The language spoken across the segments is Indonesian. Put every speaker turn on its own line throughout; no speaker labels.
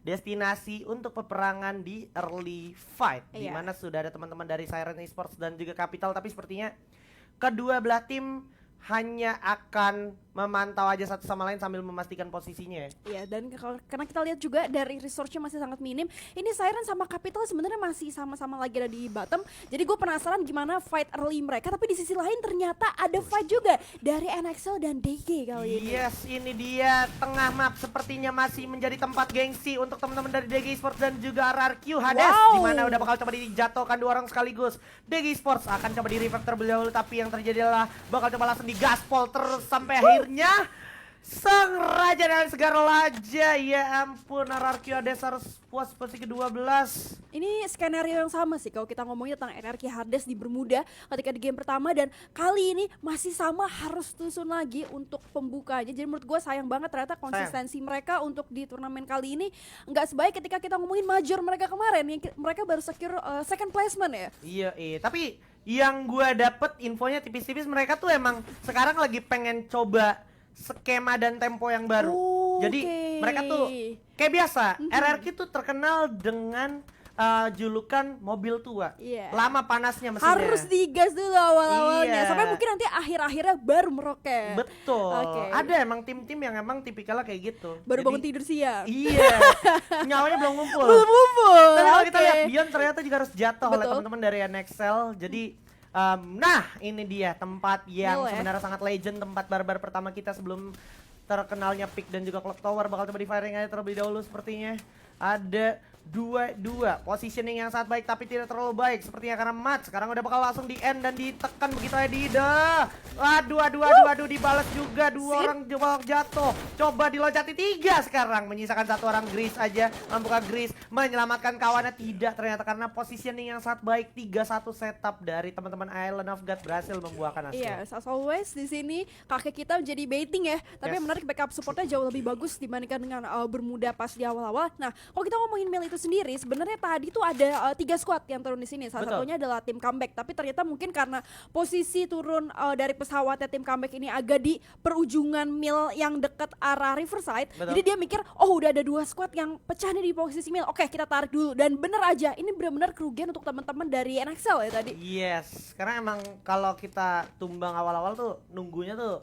destinasi untuk peperangan di early fight, di
Iya.
mana sudah ada teman-teman dari Siren Esports dan juga Capital, tapi sepertinya kedua belah tim hanya akan memantau aja satu sama lain sambil memastikan posisinya ya.
Iya, dan karena kita lihat juga dari resource-nya masih sangat minim. Ini Siren sama Capital sebenarnya masih sama-sama lagi ada di bottom. Jadi gue penasaran gimana fight early mereka, tapi di sisi lain ternyata ada fight juga dari NXL dan DG kali ini.
Yes, ini dia tengah map sepertinya masih menjadi tempat gengsi untuk teman-teman dari DG Esports dan juga RRQ Hades,
Wow.
di mana udah bakal coba dijatuhkan dua orang sekaligus. DG Esports akan coba di revive terlebih dahulu, tapi yang terjadi adalah bakal coba langsung digaspol terus sampai akhirnya sang raja dan segar laja. Ya ampun, RRQ Hades harus puas posisi ke-12.
Ini skenario yang sama sih kalau kita ngomongin tentang NRQ Hades di Bermuda ketika di game pertama, dan kali ini masih sama harus tusun lagi untuk pembukanya. Jadi menurut gue sayang banget ternyata konsistensi mereka untuk di turnamen kali ini nggak sebaik ketika kita ngomongin major mereka kemarin yang mereka baru secure second placement ya.
Iya, tapi yang gua dapet infonya tipis-tipis, mereka tuh emang sekarang lagi pengen coba skema dan tempo yang baru. Jadi
Oke.
mereka tuh kayak biasa, RRQ tuh terkenal dengan julukan mobil tua.
Iya.
Lama panasnya mesinnya.
Harus digas dulu awal-awalnya
Iya.
sampai mungkin nanti akhir-akhirnya baru meroket.
Betul.
Oke.
Ada emang tim-tim yang emang tipikalnya kayak gitu.
Baru
Jadi,
bangun tidur siang.
Iya. Nyawanya belum ngumpul.
Belum ngumpul.
Dan kalau kita
Oke.
lihat Beyond ternyata juga harus jatuh oleh
Betul.
teman-teman dari NXL. Jadi nah ini dia tempat yang
Mil ya.
sebenarnya sangat legend, tempat barbar pertama kita sebelum terkenalnya Peak dan juga Clock Tower. Bakal coba di firing aja terlebih dahulu sepertinya. Ada dua positioning yang sangat baik tapi tidak terlalu baik sepertinya karena match sekarang udah bakal langsung di end dan ditekan begitu aja Dida. Aduh dibalas juga dua orang jatuh. Coba diloncati tiga sekarang, menyisakan satu orang. Gris aja membuka Gris menyelamatkan kawannya, tidak ternyata karena positioning yang sangat baik. 3-1 setup dari teman-teman Island of God berhasil membuahkan hasil.
Iya, as always di sini kakek kita menjadi baiting ya. Tapi yang menarik backup supportnya jauh lebih bagus dibandingkan dengan Bermuda pas di awal-awal. Nah, kalau kita ngomongin Mil itu sendiri, sebenarnya tadi tuh ada 3 squad yang turun di sini. Salah
Betul.
satunya adalah tim comeback. Tapi ternyata mungkin karena posisi turun dari pesawatnya tim comeback ini agak di perujungan Mil yang dekat arah Riverside.
Betul.
Jadi dia mikir, oh udah ada 2 squad yang pecah nih di posisi Mil. Oke, kita tarik dulu. Dan bener aja, ini benar-benar kerugian untuk teman-teman dari NXL ya tadi.
Yes, karena emang kalau kita tumbang awal-awal tuh nunggunya tuh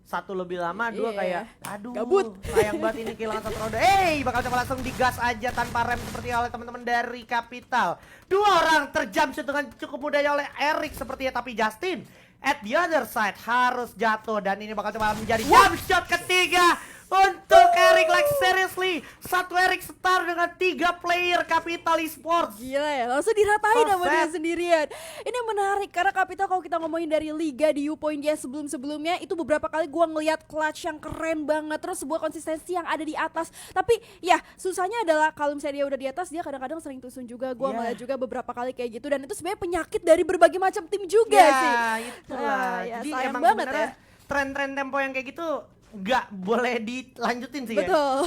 satu lebih lama, dua
Iya.
kayak aduh
Gabut.
sayang banget ini kehilangan satu roda. Bakal coba langsung digas aja tanpa rem seperti oleh teman-teman dari Capital. Dua orang terjam shoot dengan cukup mudahnya oleh Eric sepertinya, tapi Justin at the other side harus jatuh dan ini bakal coba menjadi jump shot ketiga untuk Eric. Like seriously, satu Eric setara dengan 3 player Capital Esports.
Gila ya, langsung diratain sama dia
Perfect.
sendirian. Ini menarik karena Capital kalau kita ngomongin dari liga di U-Point dia sebelum-sebelumnya itu beberapa kali gua ngeliat clutch yang keren banget, terus sebuah konsistensi yang ada di atas. Tapi ya susahnya adalah kalau misalnya dia udah di atas, dia kadang-kadang sering tusun juga. Gua
Yeah.
ngeliat juga beberapa kali kayak gitu, dan itu sebenarnya penyakit dari berbagai macam tim juga sih.
Itulah.
Ya,
Jadi
sayang
emang
banget
sebenarnya
ya.
tren-tren tempo yang kayak gitu nggak boleh dilanjutin sih ya.
Betul.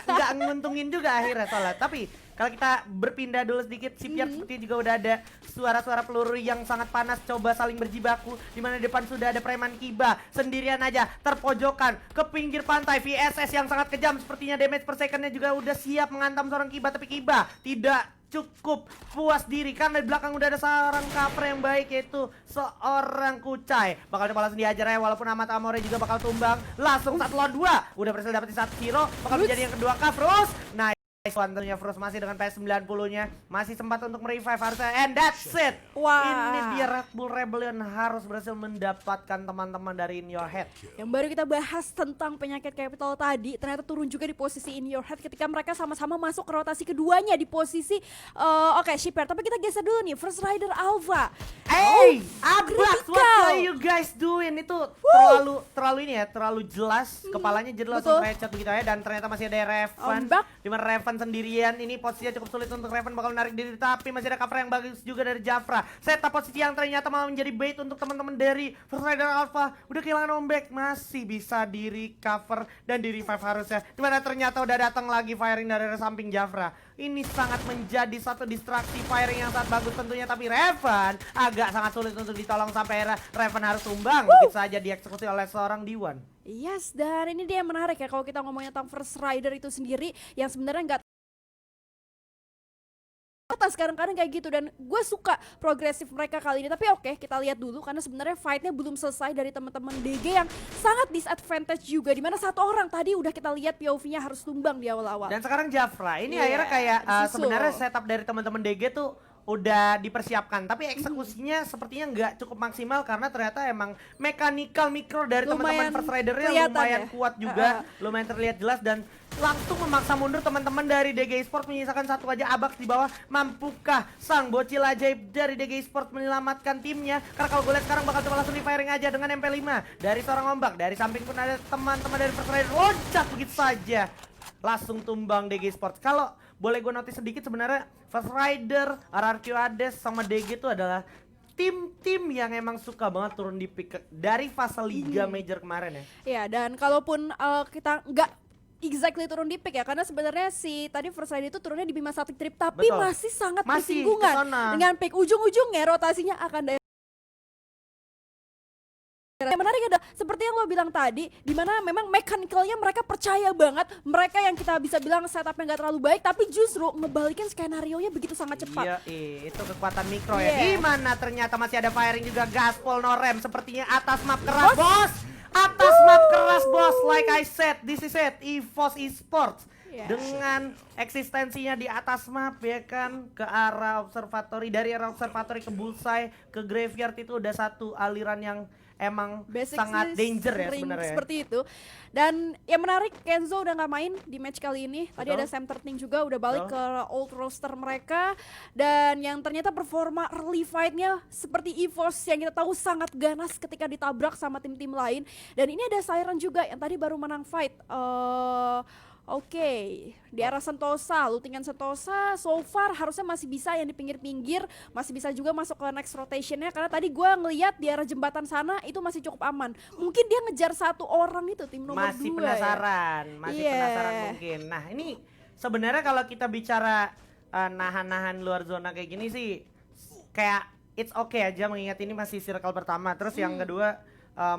Nggak nguntungin juga akhirnya soalnya. Tapi kalau kita berpindah dulu sedikit, Shipyard seperti juga udah ada suara-suara peluru yang sangat panas coba saling berjibaku, di mana di depan sudah ada preman Kiba sendirian aja terpojokan ke pinggir pantai. VSS yang sangat kejam sepertinya, damage per secondnya juga udah siap menghantam seorang Kiba, tapi Kiba tidak cukup puas diri karena di belakang udah ada seorang cover yang baik, yaitu seorang Kucai. Bakal coba langsung diajar ya, walaupun Amat Amore juga bakal tumbang. Langsung 1 lawan 2 udah berhasil dapetin 1 hero, bakal menjadi yang kedua Kafrus. Nah, Wanternya Frost masih dengan PS90-nya masih sempat untuk merevive harusnya, and that's it.
Wah.
Ini dia Red Bull Rebellion harus berhasil mendapatkan teman-teman dari In Your Head.
Yang baru kita bahas tentang penyakit Capital tadi, ternyata turun juga di posisi In Your Head ketika mereka sama-sama masuk ke rotasi keduanya di posisi oke, Shipyard. Tapi kita geser dulu nih, First Rider Alpha.
Abrax, what
critical.
are you guys doing? Itu terlalu ini ya, terlalu jelas, kepalanya jelas
betul.
langsung headshot begitu ya, dan ternyata masih ada Revan.
Ombak.
Dimana Revan sendirian, ini posisinya cukup sulit untuk Revan, bakal menarik diri, tapi masih ada cover yang bagus juga dari Jafra. Setup posisi yang ternyata malah menjadi bait untuk teman-teman dari First Rider Alpha. Udah kehilangan Ombak, masih bisa diri cover dan di revive harusnya. Dimana ternyata udah datang lagi firing dari samping Jafra. Ini sangat menjadi satu distraksi firing yang sangat bagus tentunya, tapi Revan agak sangat sulit untuk ditolong sampai Revan harus tumbang. Begitu saja dieksekusi oleh seorang D1.
Yes, dan ini dia yang menarik ya kalau kita ngomongnya tentang First Rider itu sendiri yang sebenarnya nggak kadang-kadang kayak gitu, dan gue suka progresif mereka kali ini. Tapi oke, kita lihat dulu karena sebenarnya fightnya belum selesai dari teman-teman DG yang sangat disadvantage juga, dimana satu orang tadi udah kita lihat POV-nya harus tumbang di awal-awal.
Dan sekarang Jafra, ini
Iya,
akhirnya kayak
disusul.
sebenarnya setup dari teman-teman DG tuh udah dipersiapkan, tapi eksekusinya sepertinya nggak cukup maksimal karena ternyata emang mechanical mikro dari teman-teman
Lumayan
First Rider-nya
kelihatan
lumayan
ya.
kuat juga, lumayan terlihat jelas dan langsung memaksa mundur teman-teman dari DG Esports, menyisakan satu aja Abax di bawah. Mampukah sang bocil ajaib dari DG Esports menyelamatkan timnya? Karena kalau gue lihat sekarang bakal coba langsung di firing aja dengan MP5 dari seorang ombak. Dari samping pun ada teman-teman dari First Rider loncat begitu saja, langsung tumbang DG Esports. Kalau boleh gue notice sedikit, sebenarnya First Rider, RRQ Hades sama DG itu adalah tim-tim yang emang suka banget turun di pick dari fase Liga Major kemarin ya.
Ya, dan kalaupun kita nggak exactly turun di pick ya, karena sebenarnya si tadi First Rider itu turunnya di Bima Sakti Trip, tapi
Betul.
masih sangat
Masih
bersinggungan
kesana.
dengan pick. Ujung-ujungnya rotasinya akan dari. Yang menarik adalah seperti yang lo bilang tadi, dimana memang mechanical-nya mereka percaya banget, mereka yang kita bisa bilang setupnya nggak terlalu baik, tapi justru ngebalikin skenario-nya begitu sangat cepat.
Iya, itu kekuatan mikro ya.
Yeah.
Di mana ternyata masih ada firing juga, gaspol no rem, sepertinya atas map keras bos. Atas map keras bos, like I said, this is it, EVOS Esports.
Yeah.
Dengan eksistensinya di atas map ya kan, ke arah observatory, dari arah observatory ke bullseye, ke graveyard, itu udah satu aliran yang emang
Basically
sangat danger ya
sering
sebenarnya.
seperti itu. Dan yang menarik, Kenzo udah nggak main di match kali ini. Tadi
Betul.
ada Sam 13 juga udah balik
Betul.
ke old roster mereka. Dan yang ternyata performa early fight-nya seperti EVOS yang kita tahu sangat ganas ketika ditabrak sama tim-tim lain. Dan ini ada Siren juga yang tadi baru menang fight. Oke, di arah Sentosa, lootingan Sentosa so far harusnya masih bisa yang di pinggir-pinggir, masih bisa juga masuk ke next rotationnya, karena tadi gue ngeliat di arah jembatan sana itu masih cukup aman. Mungkin dia ngejar satu orang itu, tim nomor 2
Masih
ya.
penasaran, masih
Iya.
penasaran mungkin. Nah ini sebenarnya kalau kita bicara nahan-nahan luar zona kayak gini sih, kayak it's okay aja, mengingat ini masih circle pertama. Terus yang kedua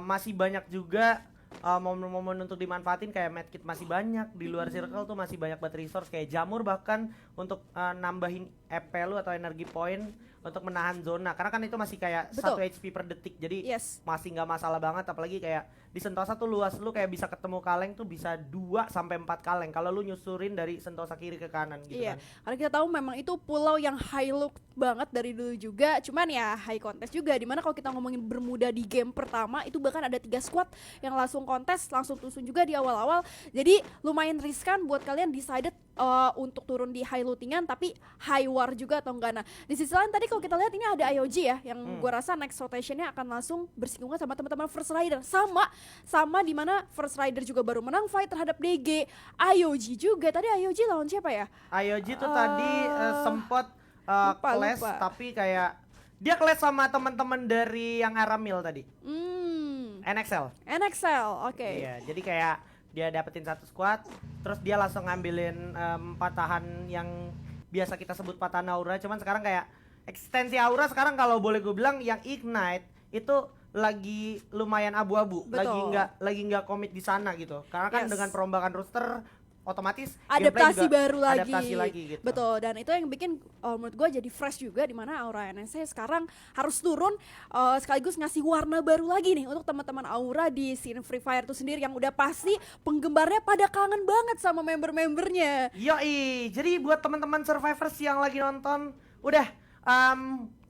masih banyak juga momen-momen untuk dimanfaatin, kayak medkit masih banyak di luar circle tuh, masih banyak buat resource kayak jamur bahkan untuk nambahin EP lu atau energi point untuk menahan zona, karena kan itu masih kayak
Betul.
1 HP per detik, jadi
Yes.
masih nggak masalah banget. Apalagi kayak di Sentosa tuh luas, lu kayak bisa ketemu kaleng tuh bisa 2 sampai 4 kaleng kalau lu nyusurin dari Sentosa kiri ke kanan gitu
Iya,
kan.
karena kita tahu memang itu pulau yang high look banget dari dulu juga, cuman ya high contest juga, dimana kalau kita ngomongin Bermuda di game pertama itu bahkan ada 3 squad yang langsung kontes, langsung tusun juga di awal-awal. Jadi lumayan riskan buat kalian decided untuk turun di high lootingan tapi high war juga atau enggak. Nah di sisi lain tadi kalau kita lihat ini ada IOG ya, yang gua rasa next rotationnya akan langsung bersinggungan sama teman-teman First Rider, sama dimana First Rider juga baru menang fight terhadap DG. IOG juga tadi, IOG lawan siapa ya?
IOG tuh tadi sempat clash,
lupa.
tapi kayak dia clash sama teman-teman dari yang Aramil tadi, NXL.
NXL, oke.
Iya, jadi kayak dia dapetin satu squad, terus dia langsung ngambilin patahan yang biasa kita sebut patahan aura. Cuman sekarang kayak ekstensi aura sekarang kalau boleh gue bilang yang Ignite itu lagi lumayan abu-abu,
Betul.
lagi nggak komit di sana gitu. Karena kan
Yes.
dengan perombakan roster otomatis
Adaptasi
gameplay juga
baru lagi.
adaptasi lagi gitu.
Betul, dan itu yang bikin menurut gue jadi fresh juga, dimana Aura NSC sekarang harus turun sekaligus ngasih warna baru lagi nih untuk teman-teman Aura di scene Free Fire itu sendiri, yang udah pasti penggemarnya pada kangen banget sama member-membernya.
Yoi, jadi buat teman-teman survivors yang lagi nonton, udah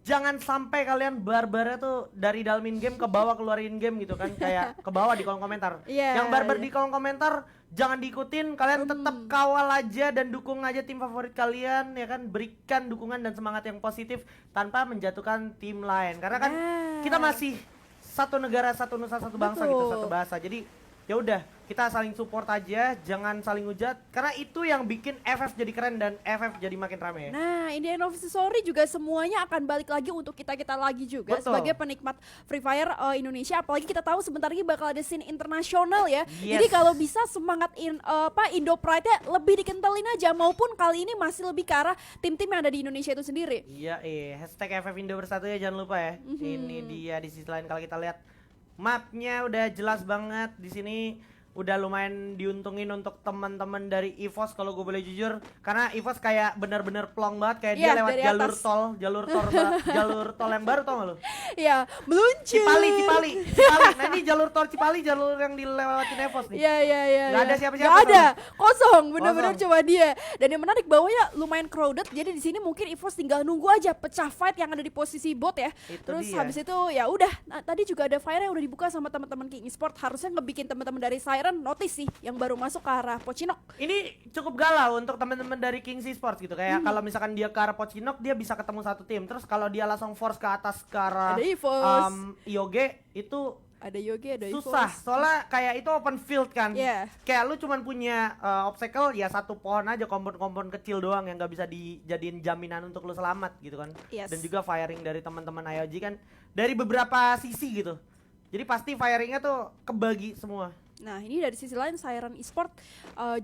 jangan sampai kalian barbarnya tuh dari dalam in game ke bawah keluar in game gitu kan, kayak ke bawah di kolom komentar.
Iya,
Yang barbar
iya.
di kolom komentar jangan diikutin, kalian tetap kawal aja dan dukung aja tim favorit kalian ya kan, berikan dukungan dan semangat yang positif tanpa menjatuhkan tim lain. Karena kan
Nah.
kita masih satu negara, satu nusa, satu bangsa gitu,
Betul.
satu bahasa. Jadi ya udah, kita saling support aja, jangan saling hujat, karena itu yang bikin FF jadi keren dan FF jadi makin rame.
Nah, Indian Office Story juga semuanya akan balik lagi untuk kita lagi juga.
Betul.
Sebagai penikmat Free Fire Indonesia, apalagi kita tahu sebentar lagi bakal ada scene internasional ya.
Yes.
Jadi kalau bisa semangat Indo Pride-nya lebih dikentalin aja, maupun kali ini masih lebih ke arah tim-tim yang ada di Indonesia itu sendiri.
Iya, hashtag FF Indo bersatu ya, jangan lupa ya. Ini dia di sisi lain kalau kita lihat mapnya udah jelas banget di sini. udah lumayan diuntungin untuk teman-teman dari EVOS kalau gue boleh jujur, karena EVOS kayak bener-bener plong banget, kayak dia lewat
dari
jalur
atas.
tol, jalur tol yang baru, tau gak lu?
Iya, meluncur.
Cipali. Nah ini jalur tol Cipali, jalur yang dilewatin EVOS nih.
Iya.
Nggak ada siapa-siapa
Nggak ada,
soalnya.
kosong, bener-bener
Kosong.
cuma dia. Dan yang menarik bawahnya lumayan crowded, jadi di sini mungkin EVOS tinggal nunggu aja pecah fight yang ada di posisi bot ya.
Itu
Terus
dia.
habis itu ya udah, tadi juga ada fire yang udah dibuka sama teman-teman King Esport, harusnya ngebikin teman-teman dari Siren notice sih yang baru masuk ke arah Pocinok.
Ini cukup galau untuk teman-teman dari King Sports gitu, kayak kalau misalkan dia ke arah Pocinok dia bisa ketemu satu tim, terus kalau dia langsung force ke atas ke arah
Ada EVOS.
IOG itu
Ada Yogi, ada
susah,
EVOS.
soalnya kayak itu open field kan.
Iya.
Kayak lu cuman punya obstacle ya satu pohon aja, kompon-kompon kecil doang yang gak bisa dijadiin jaminan untuk lu selamat gitu kan.
Yes.
Dan juga firing dari teman-teman IOG kan dari beberapa sisi gitu, jadi pasti firingnya tuh kebagi semua.
Nah ini dari sisi lain Siren Esport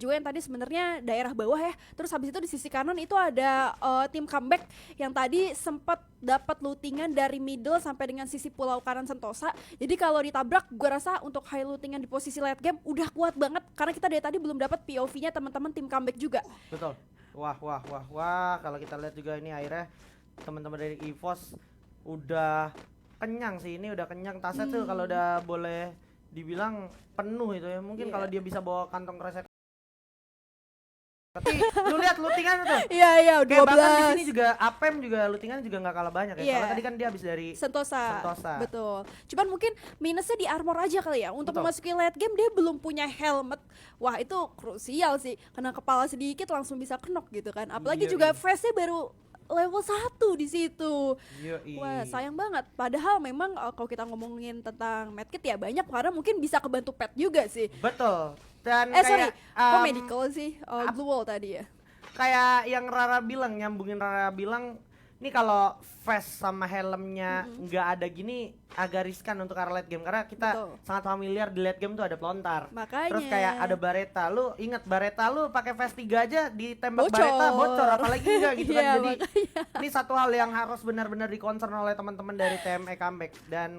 juga yang tadi sebenarnya daerah bawah ya. Terus habis itu di sisi kanan itu ada tim comeback yang tadi sempat dapat lootingan dari middle sampai dengan sisi pulau kanan Sentosa. Jadi kalau ditabrak gue rasa untuk high lootingan di posisi late game udah kuat banget, karena kita dari tadi belum dapat POV-nya teman-teman tim comeback juga.
Betul. Wah, kalau kita lihat juga ini akhirnya teman-teman dari EVOS udah kenyang sih, ini udah kenyang tasnya tuh kalau udah boleh dibilang penuh itu ya. Mungkin
Iya.
kalau dia bisa bawa kantong kresek. Tapi lu lihat lootingan tuh.
Iya,
Kayak bahkan di
12
sini juga Apem juga lootingan juga nggak kalah banyak ya.
Iya.
Soalnya tadi kan dia habis dari
Sentosa.
Sentosa.
Betul. Cuman mungkin minusnya di armor aja kali ya. Untuk
Betul.
memasuki late game dia belum punya helmet. Wah itu krusial sih. Kena kepala sedikit langsung bisa knock gitu kan. Apalagi
Iya,
juga
iya.
face-nya baru level 1 di situ.
Yoi.
Wah sayang banget. Padahal memang kalau kita ngomongin tentang medkit ya banyak, karena mungkin bisa kebantu pet juga sih.
Betul. Dan
Sorry,
kayak
kok medical sih? Blue wall tadi ya.
kayak yang Rara bilang, nyambungin Rara bilang, ini kalau vest sama helmnya nggak ada gini agak riskan untuk arah late game, karena kita
Betul.
sangat familiar di late game tuh ada pelontar.
Makanya.
Terus kayak ada Bareta, lu inget Bareta lu pakai vest 3 aja ditembak
Bocor.
Bareta bocor, apalagi enggak gitu kan.
Iya,
Jadi
makanya.
ini satu hal yang harus benar-benar dikonsen oleh teman-teman dari TME Comeback, dan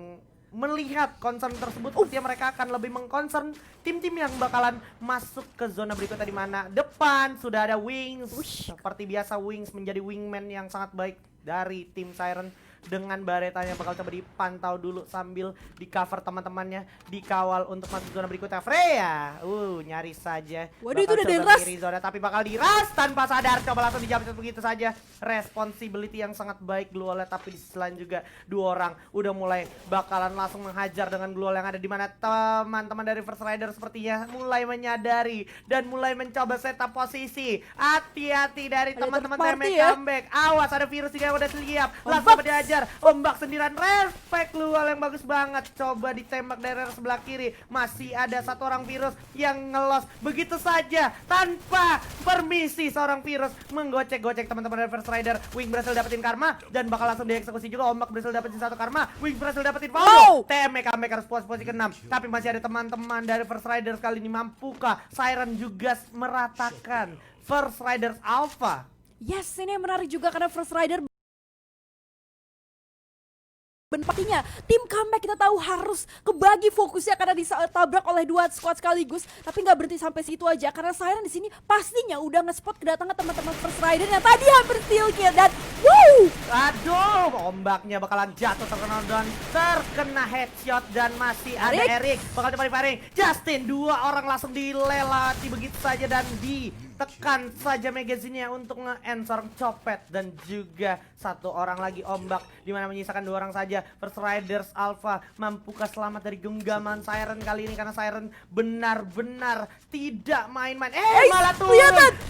melihat concern tersebut sepertinya mereka akan lebih mengconcern tim-tim yang bakalan masuk ke zona berikutnya, di mana depan sudah ada Wings. Seperti biasa Wings menjadi wingman yang sangat baik dari tim Siren, dengan Baretanya bakal coba dipantau dulu sambil di cover teman-temannya, dikawal untuk masuk zona berikutnya. Freya, nyaris saja.
Waduh,
Bakal
itu udah
coba
diras.
mengakhiri zona, tapi bakal diras tanpa sadar. Coba langsung dijawab begitu saja. Responsibility yang sangat baik Blue Wall, tapi di sisi lain juga dua orang udah mulai bakalan langsung menghajar dengan Blue Wall yang ada, di mana teman-teman dari First Rider sepertinya mulai menyadari dan mulai mencoba setup posisi. Hati-hati dari
Ada
teman-teman
third
TME
party ya.
Comeback. Awas, ada virus juga yang udah siap. Langsung
Ombak.
coba dihajar. Ombak sendirian, respect Blue Wall yang bagus banget. Coba ditembak dari arah sebelah kiri. Masih ada satu orang virus yang ngelos begitu saja tanpa permisi. Seorang virus menggocek-gocek teman-teman dari First Rider. Wing berhasil dapetin karma dan bakal langsung dieksekusi juga. Ombak berhasil dapetin satu karma. Wing berhasil dapetin
Wow.
Paulo. TME Comeback harus posisi ke-6. Tapi masih ada teman-teman dari First Rider kali ini. Mampukah Siren juga meratakan First Riders Alpha?
Yes, ini yang menarik juga karena First Rider pastinya tim comeback kita tahu harus kebagi fokusnya karena ditabrak oleh dua squad sekaligus, tapi nggak berhenti sampai situ aja karena Siren di sini pastinya udah nge-spot kedatangan teman-teman First Rider yang tadi hampir steal kill dan
Aduh, ombaknya bakalan jatuh terkena headshot, dan masih ada Erik bakal coba di-firing. Justin, dua orang langsung dilelati begitu saja dan ditekan saja magazinnya untuk nge-answer copet, dan juga satu orang lagi Ombak, dimana menyisakan dua orang saja. First Riders Alpha mampukah selamat dari genggaman Siren kali ini, karena Siren benar-benar tidak main-main. Malah turun.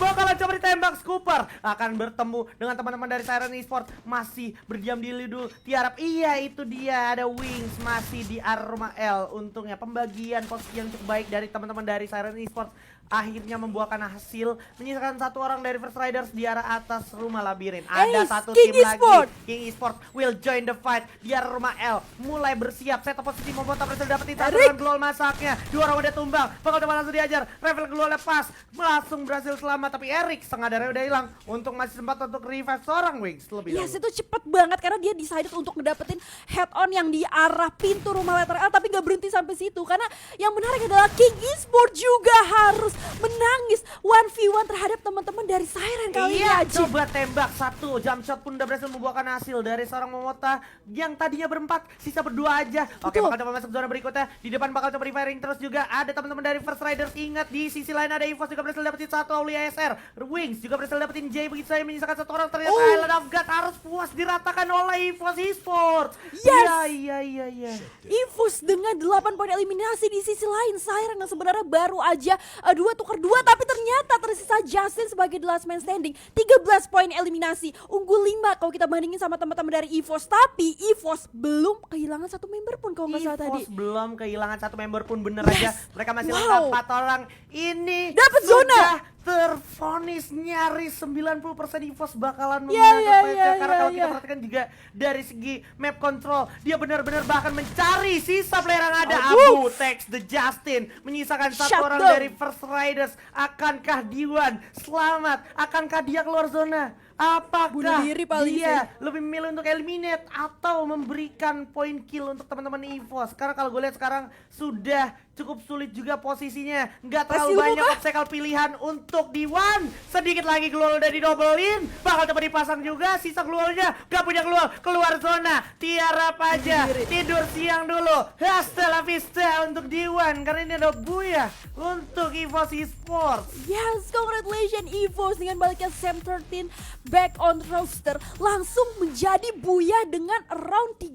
Bakalan coba ditembak. Scooper akan bertemu dengan teman-teman dari Siren Esport, masih berdiam diri dulu tiarap. Iya, itu dia, ada Wings masih di arah rumah L. Untungnya pembagian posisi yang cukup baik dari teman-teman dari Siren Esport. akhirnya membuahkan hasil, menyisakan satu orang dari First Riders di arah atas rumah labirin. Ada
Ace,
satu
King
tim
Esport.
lagi, King Esport will join the fight di arah rumah L, mulai bersiap, set posisi membuat berhasil dapetin satu
Erik.
dengan Glol masaknya, dua orang udah tumbang, bakal coba langsung diajar, Revel Glol lepas, langsung berhasil selamat, tapi Erik setengah darahnya udah hilang, untuk masih sempat untuk revive seorang Wings lebih
Yes,
dahulu.
itu cepet banget karena dia decided untuk ngedapetin head on yang di arah pintu rumah letter L, tapi gak berhenti sampai situ karena yang menarik adalah King Esport juga harus menangis 1v1 terhadap teman-teman dari Siren kali ini,
Iya,
Aji.
coba tembak satu, jump shot pun udah berhasil membuahkan hasil dari seorang Momota yang tadinya berempat, sisa berdua aja. Oke,
Betul.
bakal coba masuk zona berikutnya. Di depan bakal coba refiring terus juga. Ada teman-teman dari First Riders, ingat di sisi lain ada EVOS juga berhasil dapetin satu, Auli ASR. Wings juga berhasil dapetin J, begitu saya menyisakan satu orang. Ternyata
Oh.
Island of God harus puas diratakan oleh EVOS Esports.
Yes.
Iya.
Infus dengan 8 poin eliminasi. Di sisi lain Siren yang sebenarnya baru aja 2 tukar 2, tapi ternyata tersisa Justin sebagai the last man standing. 13 poin eliminasi, unggul 5 kalau kita bandingin sama teman-teman dari EVOS. Tapi EVOS belum kehilangan satu member pun kalau nggak salah tadi.
EVOS belum kehilangan satu member pun, bener
Yes.
aja. Mereka masih
Wow.
lengkap 4 orang. Ini
Dapet zona.
sudah tervonis nyaris 90% EVOS bakalan
Ya,
memenangkan
ya,
fight-nya.
ya,
Karena
ya,
kalau kita
ya.
perhatikan juga dari segi map control, dia benar-benar bahkan mencari sisa player yang ada.
Aduh.
Abu takes the Justin, menyisakan satu
Shut
orang
down.
dari First Riders. Akankah Diwan selamat? Akankah dia keluar zona? Apakah
Bunuh diri paling
dia lebih memilih untuk eliminate atau memberikan poin kill untuk teman-teman EVOS? Karena kalau gue lihat sekarang sudah cukup sulit juga posisinya, nggak terlalu
Pasti
banyak
kah?
obstacle pilihan untuk Diwan. Sedikit lagi Glual udah didobelin, bakal coba dipasang juga. Sisa Glualnya gak punya Glual, keluar zona. Tiarap aja,
Bunuh diri.
tidur siang dulu. Hasta la vista untuk Diwan, karena ini ada Buya untuk EVOS Esports.
Yes, congratulations EVOS dengan baliknya Sam 13 back on roster langsung menjadi Buya dengan around 9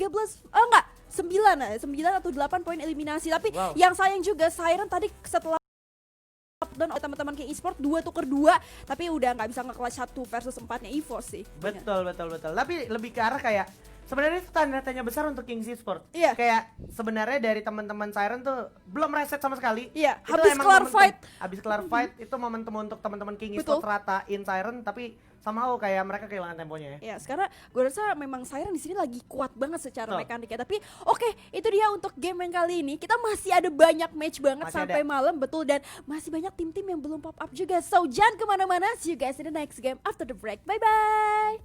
atau 8 poin eliminasi. Tapi
Wow.
yang sayang juga Siren tadi setelah dan teman-teman kayak e-sport 2 tuker 2, tapi udah nggak bisa nge-clutch 1 versus 4-nya EVOS sih.
Betul. Tapi lebih ke arah kayak sebenarnya itu tanda tanya besar untuk Kings Esports.
Iya.
Kayak sebenarnya dari teman-teman Siren tuh belum reset sama sekali.
Iya,
Itu
habis
emang
kelar
momentum.
fight.
Habis kelar fight itu momentum untuk teman-teman King
Betul.
Esports ratain Siren, tapi somehow kayak mereka kehilangan temponya ya.
Ya, sekarang gue rasa memang Siren di sini lagi kuat banget secara
Betul.
mekaniknya. Tapi oke, itu dia untuk game yang kali ini. Kita masih ada banyak match banget
Masih
sampai
ada.
malam, betul, dan masih banyak tim-tim yang belum pop up juga. So jangan kemana-mana. See you guys in the next game after the break. Bye bye.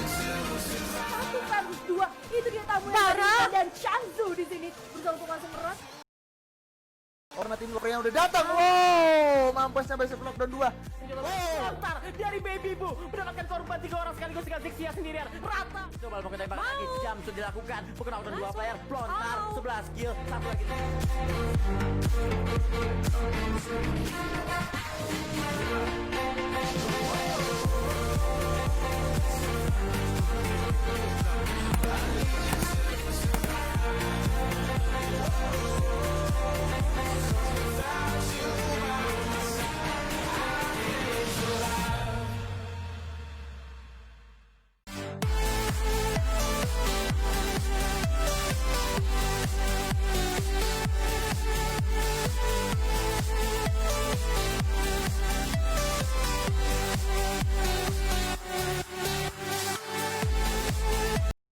Satu versus 2, itu dia tamu yang
Parah.
dan Chanzu di sini berusaha untuk langsung meras.
Orang tim lokal yang udah datang. Wow, mampusnya berhasil knockdown 2.
Lontar dari Baby Boo mendapatkan korban 3 orang sekaligus dengan Zixia sendirian rata. Coba mau tembak lagi, jam sudah dilakukan. Bukan knockdown 2 player, Lontar 11 kill, satu lagi.